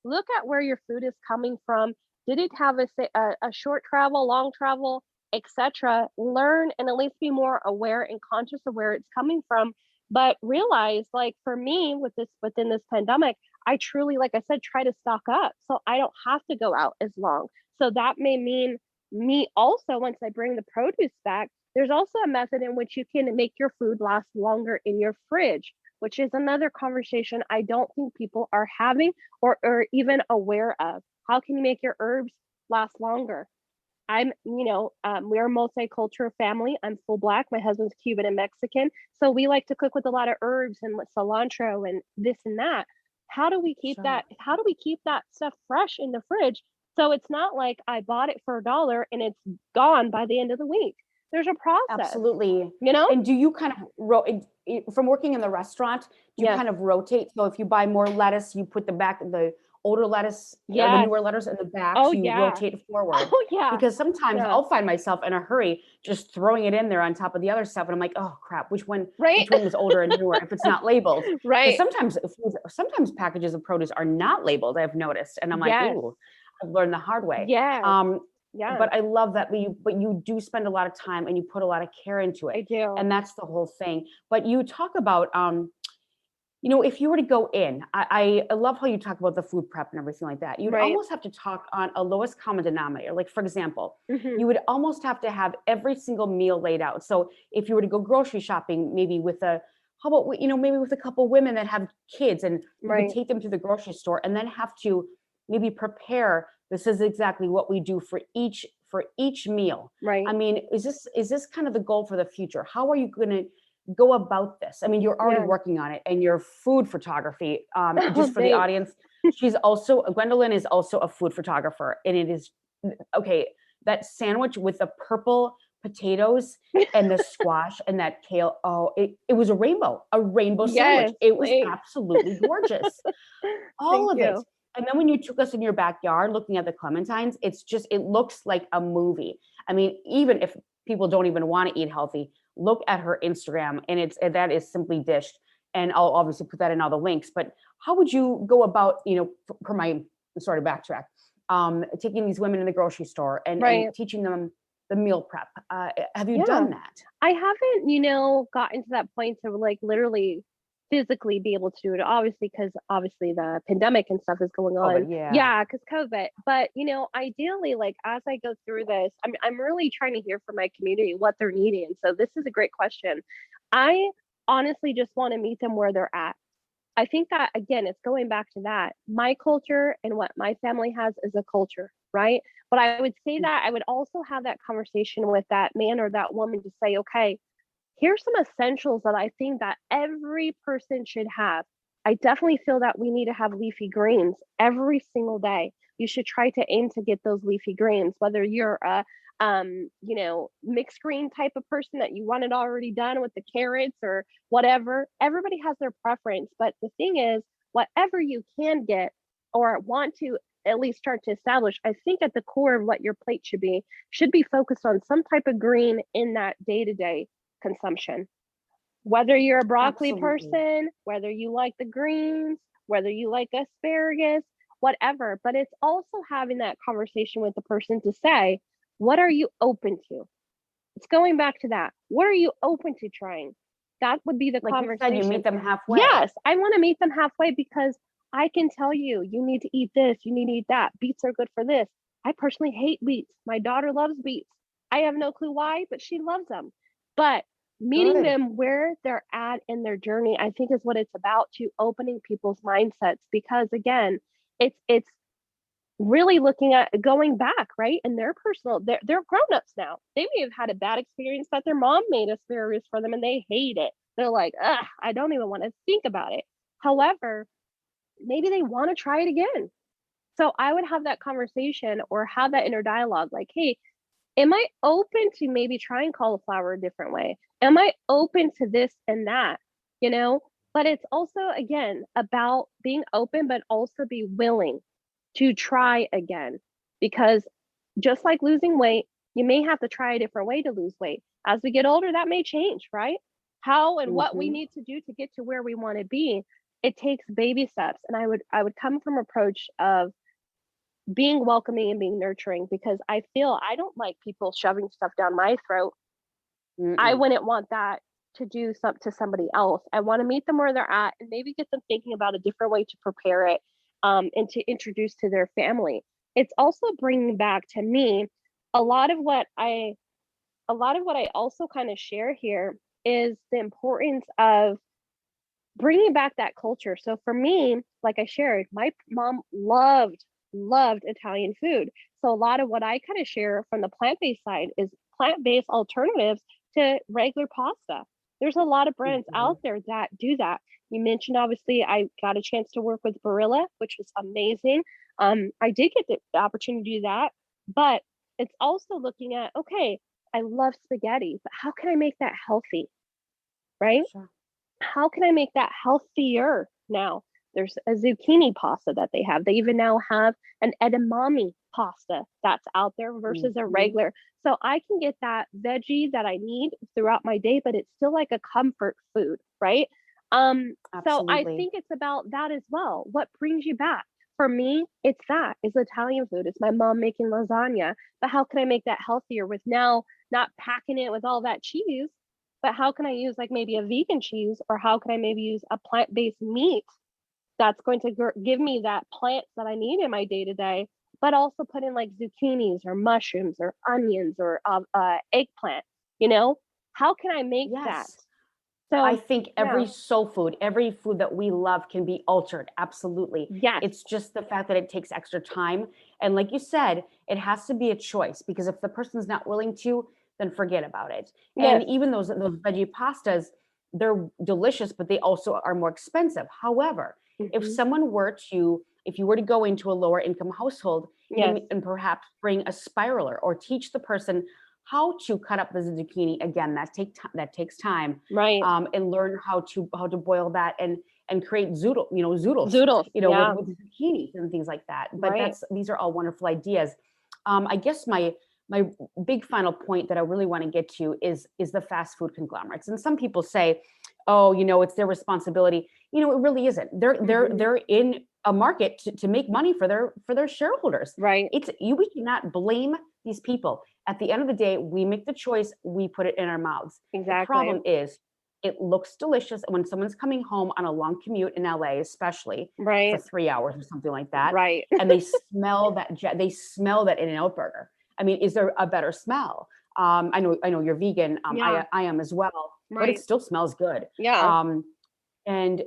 look at where your food is coming from. Did it have a short travel, long travel, etc.? Learn and at least be more aware and conscious of where it's coming from. But realize, like for me, within this pandemic, I truly, like I said, try to stock up so I don't have to go out as long. So that may mean me also, once I bring the produce back, there's also a method in which you can make your food last longer in your fridge, which is another conversation I don't think people are having or even aware of. How can you make your herbs last longer? We're a multicultural family. I'm full Black. My husband's Cuban and Mexican. So we like to cook with a lot of herbs and cilantro and this and that. How do we keep that? How do we keep that stuff fresh in the fridge? So it's not like I bought it for $1 and it's gone by the end of the week. There's a process. Absolutely. And do you kind of, from working in the restaurant, do you kind of rotate? So if you buy more lettuce, you put the older lettuce, or the newer lettuce in the back, so you rotate forward. Because sometimes I'll find myself in a hurry just throwing it in there on top of the other stuff, and I'm like, oh crap, which one was older and newer if it's not labeled? Sometimes packages of produce are not labeled, I've noticed, and I'm like, ooh, I've learned the hard way. But I love that you do spend a lot of time and you put a lot of care into it. I do. And that's the whole thing. But you talk about if you were to go in, I love how you talk about the food prep and everything like that. You'd almost have to talk on a lowest common denominator. Like, for example, you would almost have to have every single meal laid out. So if you were to go grocery shopping, maybe with maybe with a couple women that have kids, and you could take them to the grocery store and then have to maybe prepare, this is exactly what we do for each meal. I mean, is this kind of the goal for the future? How are you going to go about this? I mean, you're already working on it, and your food photography, just for the audience, Gwendolyn is also a food photographer, and it is, that sandwich with the purple potatoes and the squash and that kale. Oh, it was a rainbow sandwich. It was absolutely gorgeous. All of it. And then when you took us in your backyard looking at the clementines, it looks like a movie. I mean, even if people don't even want to eat healthy, look at her Instagram, and that is Simplidished. And I'll obviously put that in all the links. But how would you go about, sorry to backtrack, taking these women in the grocery store and teaching them the meal prep? Have you done that? I haven't, gotten to that point to like literally physically be able to do it, because the pandemic and stuff is going on. Because COVID. But ideally, like as I go through this, I'm really trying to hear from my community what they're needing. So this is a great question. I honestly just want to meet them where they're at. I think that, again, it's going back to that. My culture and what my family has is a culture, right? But I would say that I would also have that conversation with that man or that woman to say, okay, here's some essentials that I think that every person should have. I definitely feel that we need to have leafy greens every single day. You should try to aim to get those leafy greens, whether you're a mixed green type of person that you want it already done with the carrots or whatever. Everybody has their preference, but the thing is, whatever you can get or want to at least start to establish, I think at the core of what your plate should be focused on some type of green in that day-to-day consumption. Whether you're a broccoli person, whether you like the greens, whether you like asparagus, whatever, but it's also having that conversation with the person to say, what are you open to? It's going back to that. What are you open to trying? That would be the conversation. You said, you meet them halfway. Yes, I want to meet them halfway because I can tell you, you need to eat this, you need to eat that. Beets are good for this. I personally hate beets. My daughter loves beets. I have no clue why, but she loves them. But meeting them where they're at in their journey, I think is what it's about, to opening people's mindsets, because again, it's really looking at going back, right? And they're grown-ups now. They may have had a bad experience that their mom made asparagus for them and they hate it. They're like, I don't even want to think about it. However, maybe they want to try it again. So I would have that conversation or have that inner dialogue like, hey, am I open to maybe trying cauliflower a different way? Am I open to this and that? But it's also, again, about being open, but also be willing to try again. Because just like losing weight, you may have to try a different way to lose weight. As we get older, that may change, right? How and what we need to do to get to where we want to be, it takes baby steps. And I would come from an approach of being welcoming and being nurturing, because I feel I don't like people shoving stuff down my throat. I wouldn't want that to do to somebody else. I want to meet them where they're at and maybe get them thinking about a different way to prepare it, and to introduce to their family. It's also bringing back to me a lot of what I also kind of share here is the importance of bringing back that culture. So for me, like I shared, my mom loved Italian food. So a lot of what I kind of share from the plant-based side is plant-based alternatives to regular pasta. There's a lot of brands out there that do that. You mentioned, obviously, I got a chance to work with Barilla, which was amazing. I did get the opportunity to do that, but it's also looking at, okay, I love spaghetti, but how can I make that healthy, right? Sure. How can I make that healthier now? There's a zucchini pasta that they have. They even now have an edamame pasta that's out there versus a regular. So I can get that veggie that I need throughout my day, but it's still like a comfort food, right? So I think it's about that as well. What brings you back? For me, it's Italian food. It's my mom making lasagna, but how can I make that healthier with now not packing it with all that cheese, but how can I use like maybe a vegan cheese, or how can I maybe use a plant-based meat that's going to give me that plants that I need in my day-to-day, but also put in like zucchinis or mushrooms or onions or eggplant, how can I make that? So I think every soul food, every food that we love can be altered. Absolutely. Yes. It's just the fact that it takes extra time. And like you said, it has to be a choice, because if the person's not willing to, then forget about it. Yes. And even those veggie pastas, they're delicious, but they also are more expensive. However, if you were to go into a lower income household, and perhaps bring a spiraler or teach the person how to cut up the zucchini, again, that takes time, right? And learn how to boil that and create zoodles, with zucchini and things like that. But these are all wonderful ideas. I guess my big final point that I really want to get to is the fast food conglomerates. And some people say, oh, it's their responsibility. It really isn't. They're in a market to make money for their shareholders. Right. We cannot blame these people. At the end of the day, we make the choice, we put it in our mouths. Exactly. The problem is it looks delicious when someone's coming home on a long commute in LA, especially for 3 hours or something like that. Right. And they smell that In-N-Out burger. I mean, is there a better smell? I know you're vegan. Yeah. I am as well, but Right. it still smells good. Yeah. And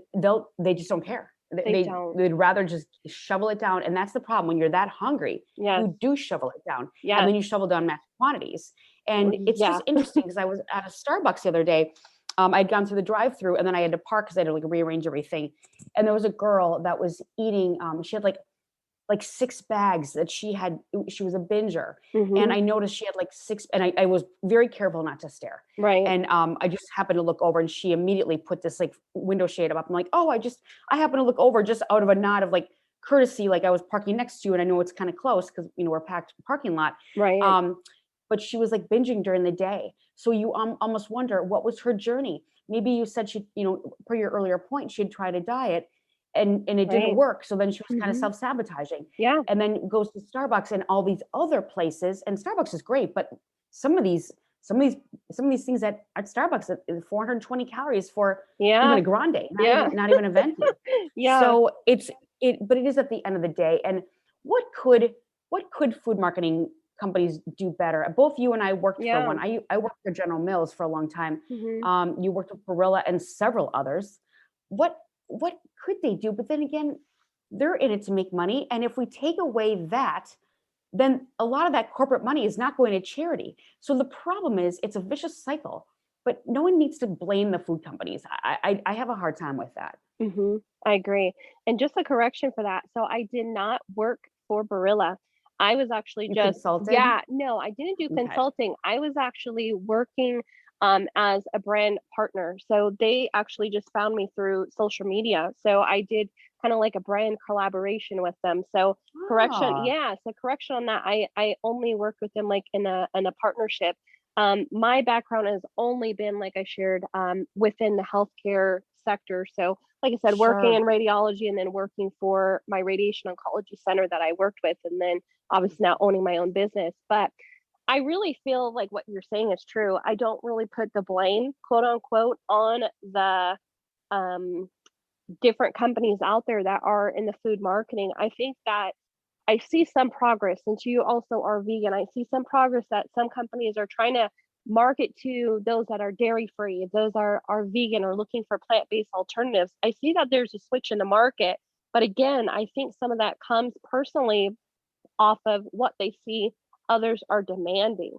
they just don't care. They'd rather just shovel it down. And that's the problem. When you're that hungry, Yes. you do shovel it down. Yes. And then you shovel down mass quantities. And it's just interesting because I was at a Starbucks the other day. I'd gone through the drive-through and then I had to park because I had to like rearrange everything. And there was a girl that was eating, she had like 6 bags that she was a binger. And I noticed she had like 6, and I was very careful not to stare. Right. And I just happened to look over and she immediately put this like window shade up. I'm like, oh, I happened to look over just out of a nod of like courtesy, like I was parking next to you and I know it's kind of close because, we're a packed parking lot. Right. But she was like binging during the day. So you almost wonder, what was her journey? Maybe you said she, per your earlier point, she'd tried a diet and it didn't work. So then she was kind of self-sabotaging. Yeah. And then goes to Starbucks and all these other places. And Starbucks is great, but some of these things at Starbucks at 420 calories for even a grande, not even a venti. So but it is at the end of the day. And what could food marketing companies do better? Both you and I worked for one. I worked for General Mills for a long time. You worked with Barilla and several others. What could they do? But then again, they're in it to make money. And if we take away that, then a lot of that corporate money is not going to charity. So the problem is it's a vicious cycle, but no one needs to blame the food companies. I have a hard time with that. I agree. And just a correction for that. So I did not work for Barilla. I was actually consulted? No, I didn't do consulting. I was actually working as a brand partner. So they actually just found me through social media. So I did kind of like a brand collaboration with them. So correction on that. I only worked with them like in a partnership. My background has only been, like I shared, within the healthcare sector. So like I said, working in radiology and then working for my radiation oncology center that I worked with, and then obviously now owning my own business. But I really feel like what you're saying is true. I don't really put the blame, quote unquote, on the different companies out there that are in the food marketing. I think that I see some progress, since you also are vegan. I see some progress that some companies are trying to market to those that are dairy free, those are vegan or looking for plant-based alternatives. I see that there's a switch in the market. But again, I think some of that comes personally off of what they see others are demanding,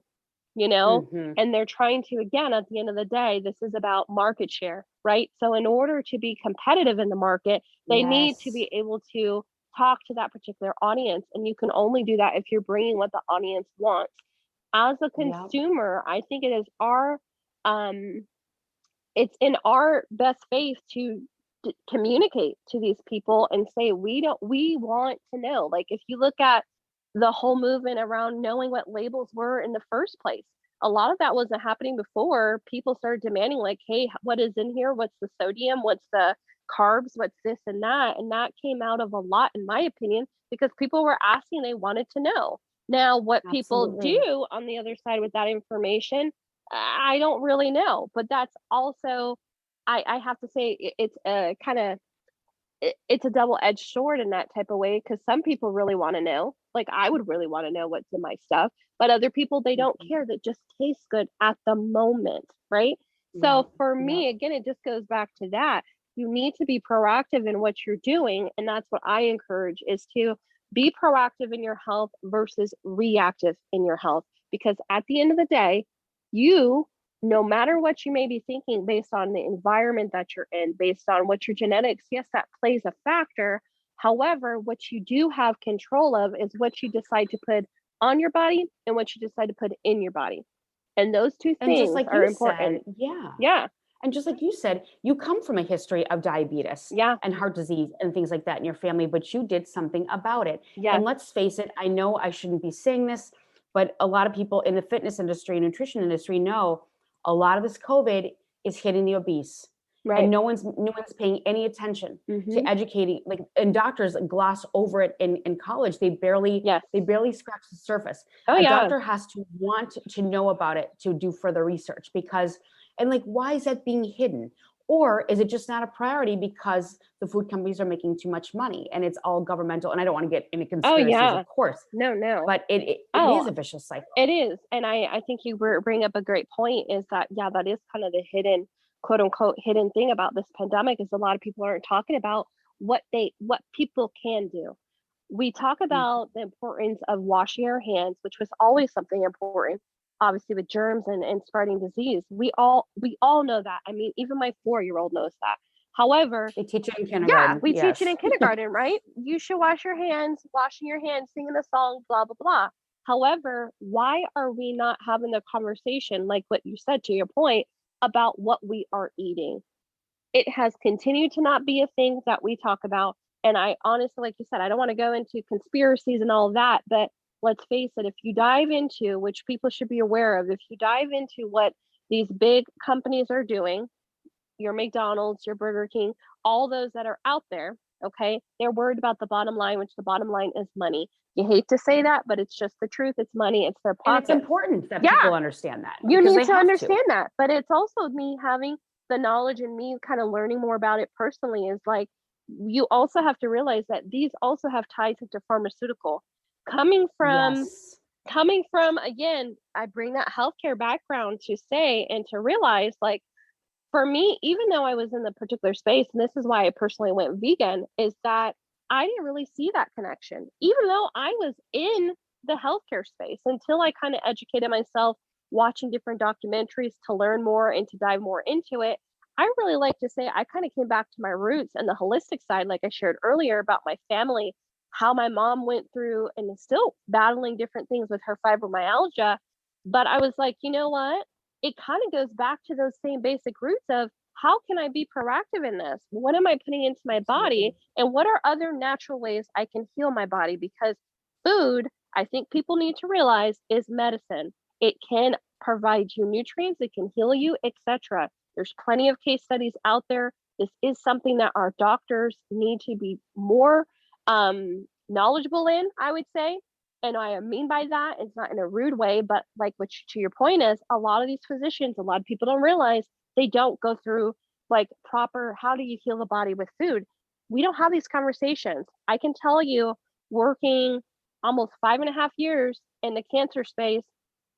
and they're trying to, again, at the end of the day, this is about market share, right? So in order to be competitive in the market, they need to be able to talk to that particular audience. And you can only do that if you're bringing what the audience wants. As a consumer, I think it is it's in our best faith to communicate to these people and say, we want to know. Like, if you look at the whole movement around knowing what labels were in the first place, a lot of that wasn't happening before. People started demanding, like, hey, what is in here? What's the sodium? What's the carbs? What's this and that? And that came out of a lot, in my opinion, because people were asking, they wanted to know. Now, what people do on the other side with that information, I don't really know. But that's also, I have to say, it's a kind of, it's a double-edged sword in that type of way, because some people really want to know. Like, I would really want to know what's in my stuff, but other people, they don't care. That just tastes good at the moment, right? So for me, again, it just goes back to that. You need to be proactive in what you're doing, and that's what I encourage, is to be proactive in your health versus reactive in your health. Because at the end of the day, no matter what you may be thinking, based on the environment that you're in, based on what your genetics, yes, that plays a factor. However, what you do have control of is what you decide to put on your body and what you decide to put in your body. And those two things are important. Yeah. And just like you said, you come from a history of diabetes and heart disease and things like that in your family, but you did something about it. And let's face it, I know I shouldn't be saying this, but a lot of people in the fitness industry, nutrition industry know a lot of this COVID is hitting the obese. Right. And no one's paying any attention to educating, and doctors gloss over it in college. They barely scratch the surface. A doctor has to want to know about it to do further research, because, and why is that being hidden? Or is it just not a priority because the food companies are making too much money and it's all governmental? And I don't want to get into conspiracies, of course. No. But it is a vicious cycle. It is. And I think you bring up a great point, is that, that is kind of the hidden, quote unquote, hidden thing about this pandemic, is a lot of people aren't talking about what people can do. We talk about the importance of washing our hands, which was always something important, obviously, with germs and spreading disease. We all know that. I mean, even my 4-year-old knows that. However, they teach it in kindergarten. Yeah, we teach it in kindergarten, right? You should wash your hands, washing your hands, singing the song, blah, blah, blah. However, why are we not having the conversation, like what you said, to your point, about what we are eating? It has continued to not be a thing that we talk about. And I honestly, like you said, I don't want to go into conspiracies and all of that, but let's face it, if you dive into, which people should be aware of, if you dive into what these big companies are doing, your McDonald's, your Burger King, all those that are out there, okay, they're worried about the bottom line, which the bottom line is money. You hate to say that, but it's just the truth. It's money. It's their pocket. And it's important that people understand that. You need to understand that. But it's also me having the knowledge and me kind of learning more about it personally, is like, you also have to realize that these also have ties into pharmaceutical. Coming from, again, I bring that healthcare background to say and to realize, like, for me, even though I was in the particular space, and this is why I personally went vegan, is that I didn't really see that connection, even though I was in the healthcare space, until I kind of educated myself, watching different documentaries to learn more and to dive more into it. I really like to say I kind of came back to my roots and the holistic side, like I shared earlier about my family, how my mom went through and is still battling different things with her fibromyalgia. But I was like, you know what? It kind of goes back to those same basic roots of, how can I be proactive in this? What am I putting into my body? And what are other natural ways I can heal my body? Because food, I think people need to realize, is medicine. It can provide you nutrients, it can heal you, etc. There's plenty of case studies out there. This is something that our doctors need to be more knowledgeable in, I would say. And I mean by that, it's not in a rude way, but like, which to your point is, a lot of these physicians, a lot of people don't realize, they don't go through like proper, how do you heal the body with food? We don't have these conversations. I can tell you, working almost 5.5 years in the cancer space,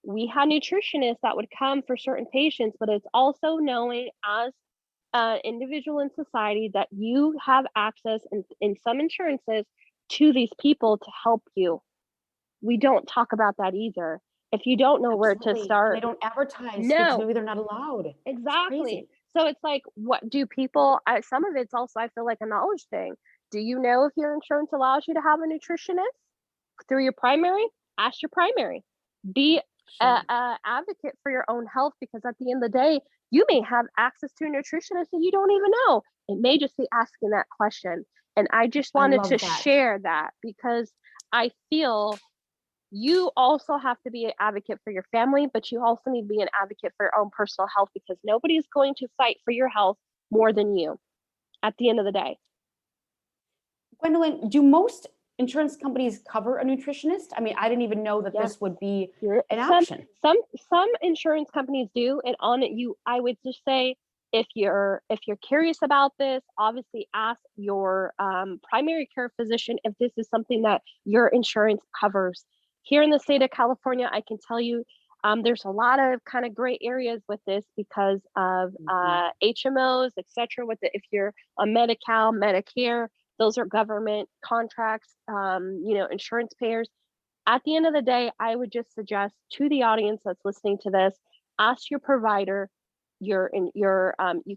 we had nutritionists that would come for certain patients, but it's also knowing as an individual in society that you have access in some insurances to these people to help you. We don't talk about that either. If you don't know where to start, they don't advertise because maybe they're not allowed. Exactly. So it's like, what do people, some of it's also, I feel like, a knowledge thing. Do you know if your insurance allows you to have a nutritionist through your primary? Ask your primary. Be an advocate for your own health, because at the end of the day, you may have access to a nutritionist and you don't even know. It may just be asking that question. And I just wanted to share that, because I feel you also have to be an advocate for your family, but you also need to be an advocate for your own personal health, because nobody's going to fight for your health more than you at the end of the day. Gwendolyn, do most insurance companies cover a nutritionist? I mean, I didn't even know that this would be an option. Some insurance companies do, and on it, I would just say, if you're curious about this, obviously ask your primary care physician if this is something that your insurance covers. Here in the state of California, I can tell you there's a lot of kind of gray areas with this because of HMOs, etc. If you're on Medi-Cal, Medicare, those are government contracts, insurance payers. At the end of the day, I would just suggest to the audience that's listening to this, ask your provider. You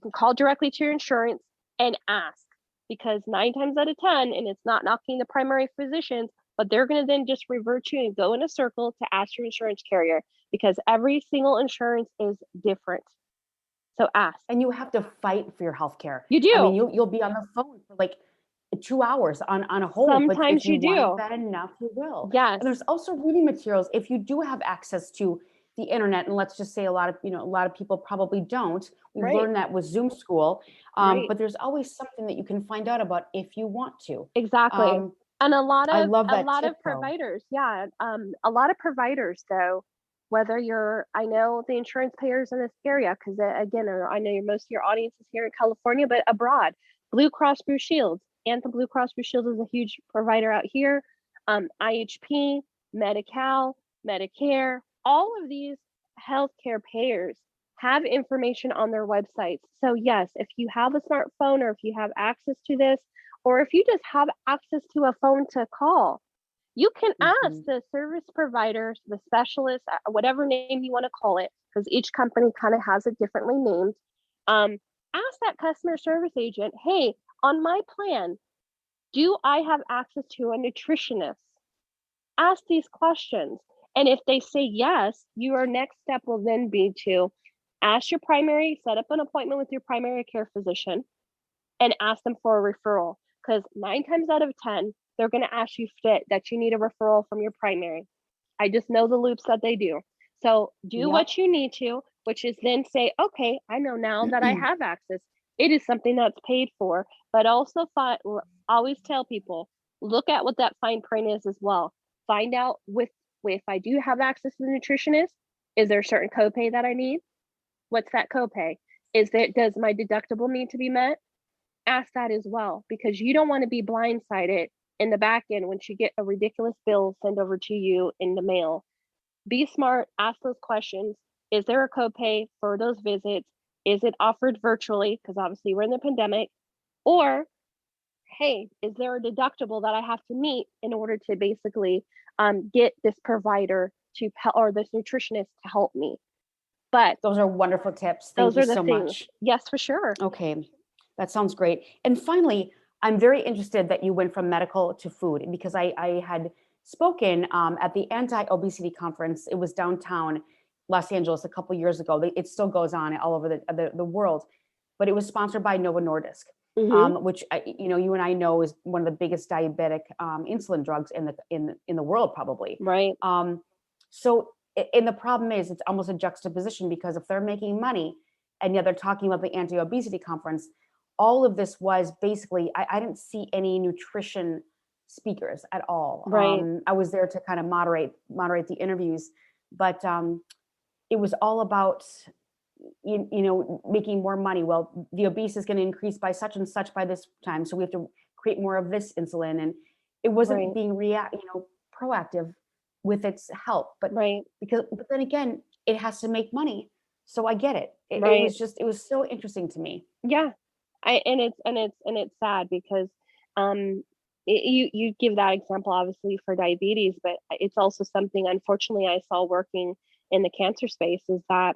can call directly to your insurance and ask, because 9 times out of 10, and it's not knocking the primary physicians, but they're going to then just revert you and go in a circle to ask your insurance carrier, because every single insurance is different. So ask. And you have to fight for your health care. You do. I mean, you'll be on the phone for like 2 hours on a hold. Sometimes but if you do. want that enough, you will. Yes. And there's also reading materials. If you do have access to the internet, and let's just say a lot of people probably don't. We've learned that with Zoom school. But there's always something that you can find out about if you want to. Exactly. And a lot of providers, though. a lot of providers, though, whether I know the insurance payers in this area, because again, I know most of your audience is here in California, but abroad, Blue Cross Blue Shields, Anthem Blue Cross Blue Shields is a huge provider out here. IHP, Medi-Cal, Medicare, all of these healthcare payers have information on their websites. So yes, if you have a smartphone, or if you have access to this, or if you just have access to a phone to call, you can ask the service providers, the specialists, whatever name you want to call it, because each company kind of has it differently named. Ask that customer service agent, hey, on my plan, do I have access to a nutritionist? Ask these questions. And if they say yes, your next step will then be to set up an appointment with your primary care physician and ask them for a referral. Because 9 times out of 10, they're going to ask you that you need a referral from your primary. I just know the loops that they do. So do what you need to, which is then say, okay, I know now that I have access. It is something that's paid for, but also always tell people, look at what that fine print is as well. Find out if I do have access to the nutritionist, is there a certain copay that I need? What's that copay? Does my deductible need to be met? Ask that as well, because you don't want to be blindsided in the back end when you get a ridiculous bill sent over to you in the mail. Be smart, ask those questions. Is there a copay for those visits? Is it offered virtually? Because obviously we're in the pandemic. Or, hey, is there a deductible that I have to meet in order to basically get this provider or this nutritionist to help me? But those are wonderful tips. Thank you so much. Yes, for sure. Okay, that sounds great. And finally, I'm very interested that you went from medical to food, because I had spoken at the anti-obesity conference. It was downtown Los Angeles a couple years ago. It still goes on all over the world, but it was sponsored by Novo Nordisk, which you and I know is one of the biggest diabetic insulin drugs in the world, probably. Right. And the problem is, it's almost a juxtaposition, because if they're making money and yet they're talking about the anti-obesity conference, all of this was basically, I didn't see any nutrition speakers at all. Right. I was there to kind of moderate the interviews, but it was all about, making more money. Well, the obese is going to increase by such and such by this time, so we have to create more of this insulin, and it wasn't being proactive with its help. But then again, it has to make money, so I get it. It was so interesting to me. Yeah. And it's sad, because you give that example obviously for diabetes, but it's also something, unfortunately, I saw working in the cancer space, is that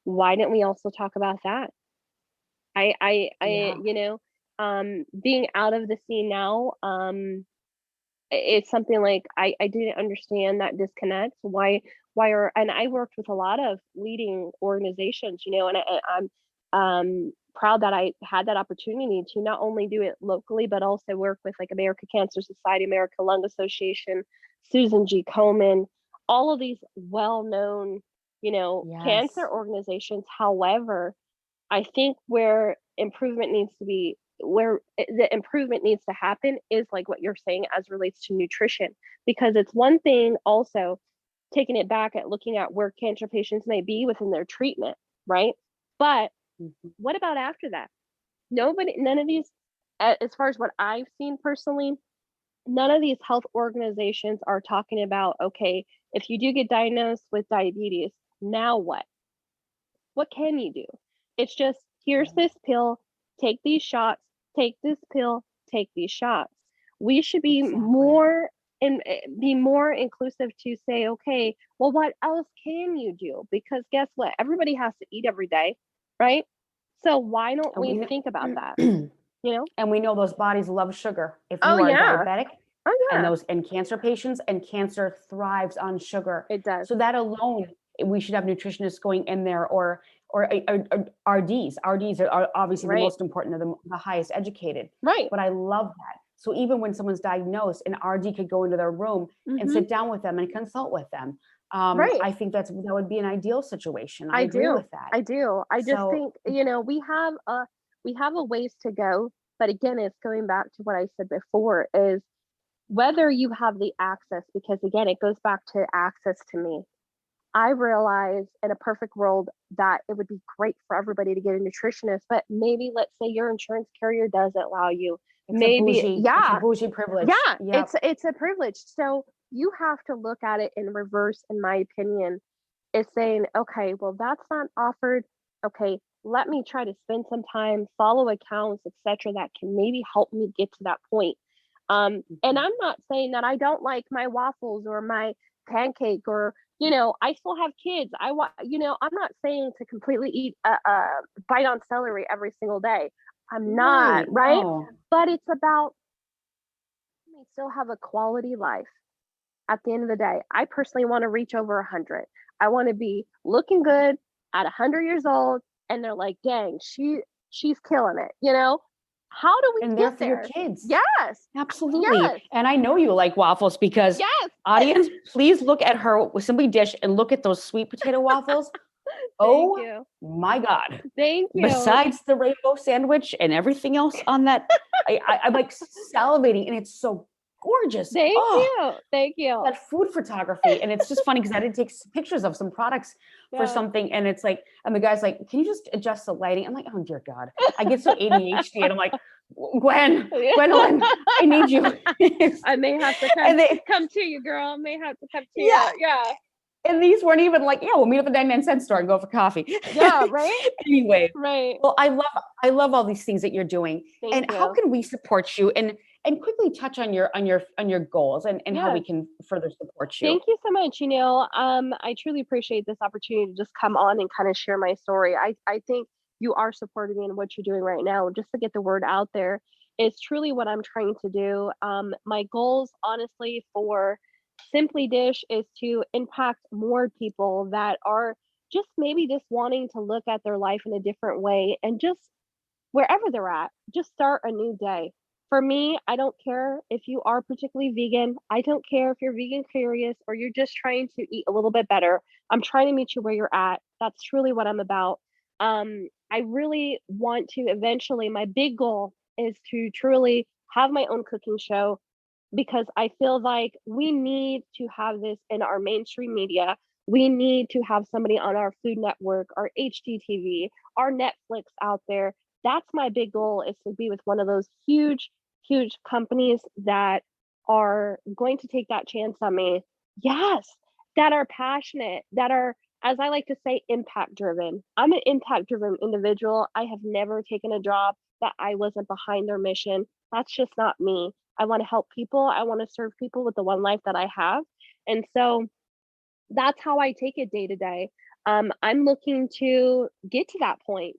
why didn't we also talk about that? Being out of the scene now, it's something like I didn't understand that disconnect. And I worked with a lot of leading organizations, and I'm proud that I had that opportunity to not only do it locally, but also work with like American Cancer Society, American Lung Association, Susan G. Komen, all of these well-known, cancer organizations. However, I think where the improvement needs to happen is like what you're saying as relates to nutrition, because it's one thing also taking it back at looking at where cancer patients may be within their treatment, right? But what about after that? None of these, as far as what I've seen personally, none of these health organizations are talking about, okay, if you do get diagnosed with diabetes, now what? What can you do? It's just, here's this pill, take these shots, take this pill, take these shots. We should be more inclusive to say, okay, well, what else can you do? Because guess what? Everybody has to eat every day, right? So why don't we think about that? And we know those bodies love sugar. If you are diabetic, and cancer patients, and cancer thrives on sugar. It does. So that alone, we should have nutritionists going in there, or RDs. RDs are obviously the most important, they're the highest educated. Right. But I love that. So even when someone's diagnosed, an RD could go into their room and sit down with them and consult with them. I think that would be an ideal situation. I agree with that. I do. I just think, we have a ways to go, but again, it's going back to what I said before, is whether you have the access, because again, it goes back to access to me. I realize in a perfect world that it would be great for everybody to get a nutritionist, but maybe let's say your insurance carrier doesn't allow you. It's maybe, it's a bougie privilege. Yeah, Yep. it's a privilege. So you have to look at it in reverse, in my opinion. Is saying, okay, well, that's not offered. Okay, let me try to spend some time, follow accounts, etc., that can maybe help me get to that point. And I'm not saying that I don't like my waffles or my pancake, or I still have kids. I'm not saying to completely eat a bite on celery every single day. I'm not, right? No. But it's about me still have a quality life. At the end of the day, I personally want to reach over 100. I want to be looking good at 100 years old, and they're like, "Dang, she's killing it." How do we and get there there? for your kids? Yes, Absolutely. Yes. And I know you like waffles because audience, please look at her with Simplidished and look at those sweet potato waffles. Thank you. My God. Thank you. Besides the rainbow sandwich and everything else on that, I'm like salivating, and it's so gorgeous. Thank you. Thank you. That food photography. And it's just funny because I did take pictures of some products for something. And it's like, and the guy's like, can you just adjust the lighting? I'm like, oh dear God. I get so ADHD, and I'm like, Gwendolyn, I need you. I may have to come to you, girl. I may have to come to you. Yeah. And these weren't even like, we'll meet up at the 99-cent store and go for coffee. Yeah, right. Anyway, right. Well, I love all these things that you're doing. Thank you. How can we support you? And quickly touch on your goals and how we can further support you. Thank you so much. I truly appreciate this opportunity to just come on and kind of share my story. I think you are supporting me in what you're doing right now, just to get the word out there. Is truly what I'm trying to do. My goals, honestly, for Simplidished is to impact more people that are just maybe just wanting to look at their life in a different way, and just wherever they're at, just start a new day. For me, I don't care if you are particularly vegan. I don't care if you're vegan curious or you're just trying to eat a little bit better. I'm trying to meet you where you're at. That's truly what I'm about. I really want to eventually, my big goal is to truly have my own cooking show, because I feel like we need to have this in our mainstream media. We need to have somebody on our Food Network, our HGTV, our Netflix out there. That's my big goal, is to be with one of those huge companies that are going to take that chance on me. Yes, that are passionate, that are, as I like to say, impact driven. I'm an impact driven individual. I have never taken a job that I wasn't behind their mission. That's just not me. I want to help people. I want to serve people with the one life that I have. And so that's how I take it day to day. I'm looking to get to that point.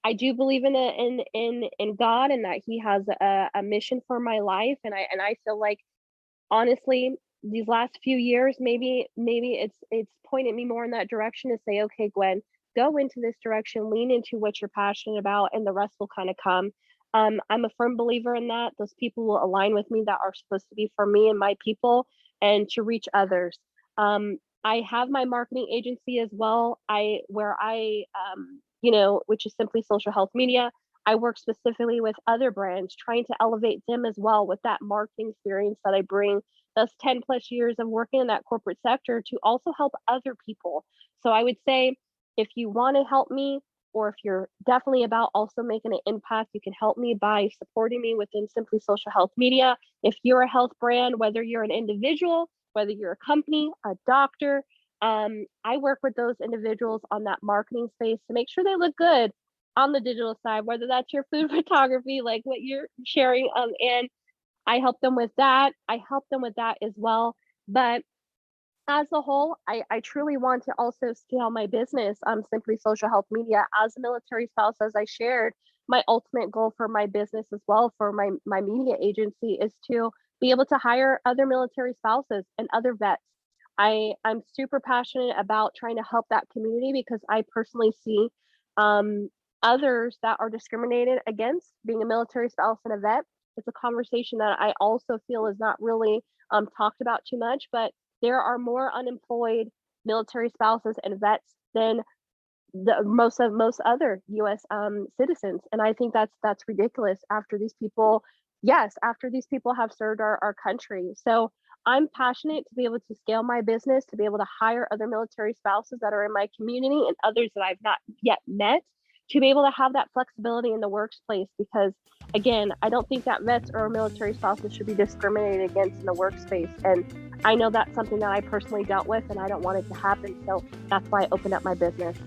I do believe in God, and that He has a mission for my life. And I feel like, honestly, these last few years, maybe it's pointed me more in that direction to say, okay, Gwen, go into this direction, lean into what you're passionate about, and the rest will kind of come. I'm a firm believer in that. Those people will align with me that are supposed to be for me and my people, and to reach others. I have my marketing agency as well. Which is SimpliSocialMedia. I work specifically with other brands, trying to elevate them as well with that marketing experience that I bring. That's 10 plus years of working in that corporate sector to also help other people. So I would say, if you want to help me, or if you're definitely about also making an impact, you can help me by supporting me within SimpliSocialMedia. If you're a health brand, whether you're an individual, whether you're a company, a doctor, I work with those individuals on that marketing space to make sure they look good on the digital side, whether that's your food photography, like what you're sharing, and I help them with that. I help them with that as well. But as a whole, I truly want to also scale my business, SimpliSocialMedia, as a military spouse. As I shared, my ultimate goal for my business as well, for my media agency, is to be able to hire other military spouses and other vets. I'm super passionate about trying to help that community, because I personally see others that are discriminated against being a military spouse and a vet. It's a conversation that I also feel is not really talked about too much, but there are more unemployed military spouses and vets than most other U.S. Citizens, and I think that's ridiculous. After these people have served our country, so I'm passionate to be able to scale my business, to be able to hire other military spouses that are in my community and others that I've not yet met, to be able to have that flexibility in the workplace. Because again, I don't think that vets or military spouses should be discriminated against in the workspace. And I know that's something that I personally dealt with, and I don't want it to happen. So that's why I opened up my business.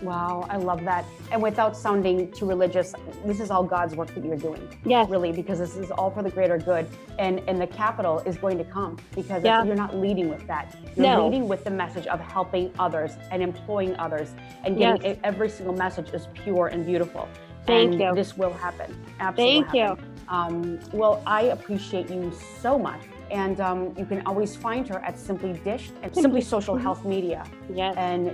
Wow, I love that. And without sounding too religious, this is all God's work that you're doing. Yes. Really, because this is all for the greater good. And the capital is going to come because you're not leading with that. You're leading with the message of helping others and employing others and getting every single message is pure and beautiful. Thank you. This will happen. Absolutely. Thank you. Well, I appreciate you so much. And you can always find her at Simplidished and Simply Social Health Media. Yes. And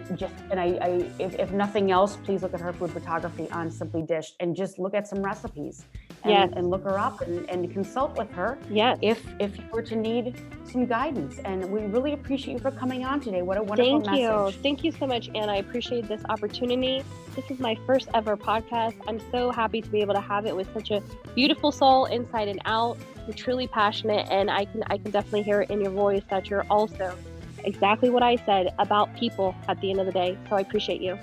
if nothing else, please look at her food photography on Simplidished and just look at some recipes and look her up and consult with her. Yes. If you were to need some guidance. And we really appreciate you for coming on today. What a wonderful message. Thank you so much, Anna. I appreciate this opportunity. This is my first ever podcast. I'm so happy to be able to have it with such a beautiful soul inside and out. You're truly passionate, and I can definitely hear it in your voice that you're also exactly what I said about people at the end of the day. So I appreciate you.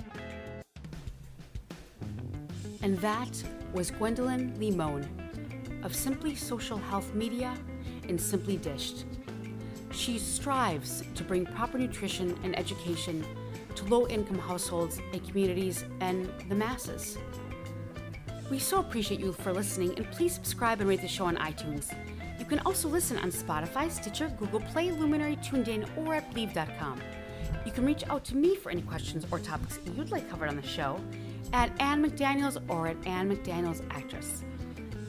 And that was Gwendolyn Limon of Simply Social Health Media and Simplidished. She strives to bring proper nutrition and education to low-income households and communities and the masses. We so appreciate you for listening, and please subscribe and rate the show on iTunes. You can also listen on Spotify, Stitcher, Google Play, Luminary, Tuned In, or at Believe.com. You can reach out to me for any questions or topics you'd like covered on the show at Ann McDaniels or at Ann McDaniels Actress.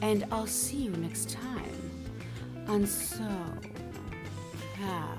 And I'll see you next time on So How